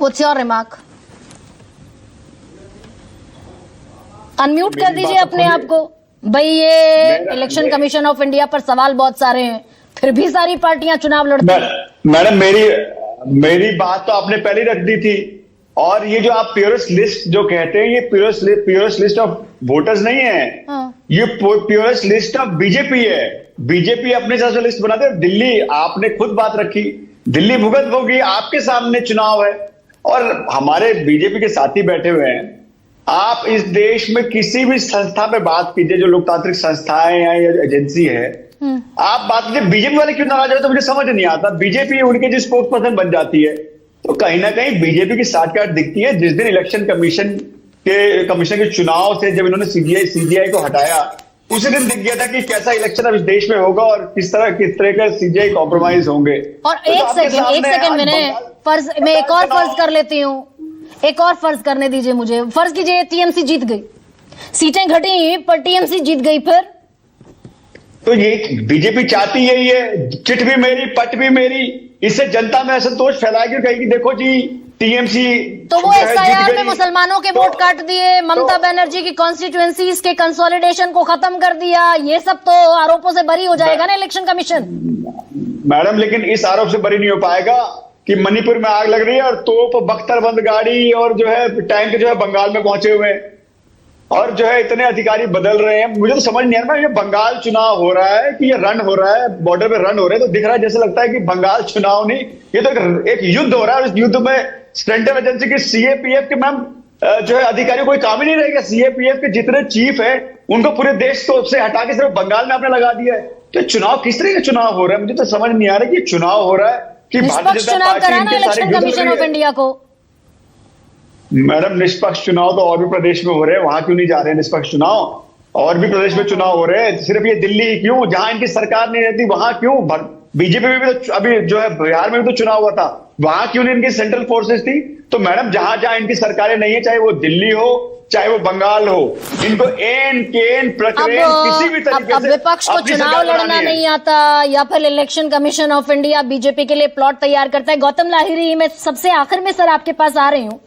What's your remark? Unmute कर दीजिए अपने आप को भाई। ये इलेक्शन कमीशन ऑफ इंडिया पर सवाल बहुत सारे हैं, फिर भी सारी पार्टियां चुनाव लड़ती हैं। मैडम मेरी बात तो आपने पहले ही रख दी थी। और ये जो आप प्योरेस्ट लिस्ट जो कहते हैं, ये प्योरेस्ट लिस्ट ऑफ वोटर्स नहीं है। ये प्योरेस्ट लिस्ट ऑफ बीजेपी है। बीजेपी अपने हिसाब से लिस्ट बनाते हैं। दिल्ली आपने खुद बात रखी, दिल्ली भुगत होगी, आपके सामने चुनाव है और हमारे बीजेपी के साथी बैठे हुए हैं। आप इस देश में किसी भी संस्था पे बात कीजिए, जो लोकतांत्रिक संस्थाएं या एजेंसी है, आप बात कीजिए बीजेपी वाले क्यों नाराज हो, तो मुझे समझ नहीं आता। बीजेपी उनके जो स्पोक्स पर्सन बन जाती है, तो कहीं ना कहीं बीजेपी की साठगांठ दिखती है। जिस दिन इलेक्शन कमीशन के चुनाव से जब इन्होंने सीजीआई को हटाया, उसी दिन दिख गया था कि कैसा इलेक्शन अब इस देश में होगा और किस तरह का सीजीआई कॉम्प्रोमाइज होंगे। और एक सेकंड मैं एक और फर्ज कर लेती हूँ, एक और फर्ज करने दीजिए मुझे। फर्ज कीजिए टीएमसी जीत गई, सीटें घटी पर टीएमसी जीत गई, फिर तो ये बीजेपी चाहती यही है, चिट भी मेरी पट भी मेरी। इससे जनता में असंतोष फैलाएगी, कहेगी देखो जी टीएमसी। तो वो एसआईआर में मुसलमानों के वोट काट दिए, ममता बनर्जी की कॉन्स्टिट्यूएंसीज के कंसोलिडेशन को खत्म कर दिया, ये सब तो आरोपों से बरी हो जाएगा ना इलेक्शन कमीशन। मैडम लेकिन इस आरोप से बरी नहीं हो पाएगा कि मणिपुर में आग लग रही है और तोप बख्तरबंद गाड़ी और जो है टैंक जो है बंगाल में पहुंचे हुए हैं और जो है इतने अधिकारी बदल रहे हैं। मुझे तो समझ नहीं आ रहा, ये बंगाल चुनाव हो रहा है कि ये रन हो रहा है, बॉर्डर पे रन हो रहे हैं। तो दिख रहा है जैसे लगता है कि बंगाल चुनाव नहीं, ये तो एक युद्ध हो रहा है। और इस युद्ध में सेंट्रल एजेंसी की सीएपीएफ के मैम जो है अधिकारियों कोई काम ही नहीं रहेगा। सीएपीएफ के जितने चीफ है उनको पूरे देश को से हटा के सिर्फ बंगाल में आपने लगा दिया है। तो चुनाव किस तरह का चुनाव हो रहा है, मुझे तो समझ नहीं आ रहा कि चुनाव हो रहा है कि Bharatiya Janata party election commission of India को। मैडम निष्पक्ष चुनाव तो और भी प्रदेश में हो रहे हैं, वहां क्यों नहीं जा रहे हैं निष्पक्ष चुनाव? और भी प्रदेश में चुनाव हो रहे हैं, सिर्फ ये दिल्ली ही क्यों, जहां इनकी सरकार नहीं रहती वहां क्यों? बीजेपी में भी तो अभी जो है बिहार में भी तो चुनाव हुआ था, वहां क्यों नहीं इनकी सेंट्रल फोर्सेस थी? तो मैडम जहां जहां इनकी सरकारें नहीं है, चाहे वो दिल्ली हो चाहे वो बंगाल हो, इनको एन केन प्रक्रिया किसी भी तरीके से विपक्ष को चुनाव लड़ना नहीं आता या फिर election commission of India BJP के लिए प्लॉट तैयार करता है। गौतम लाहिरी, मैं सबसे आखिर में सर आपके पास आ रही हूँ।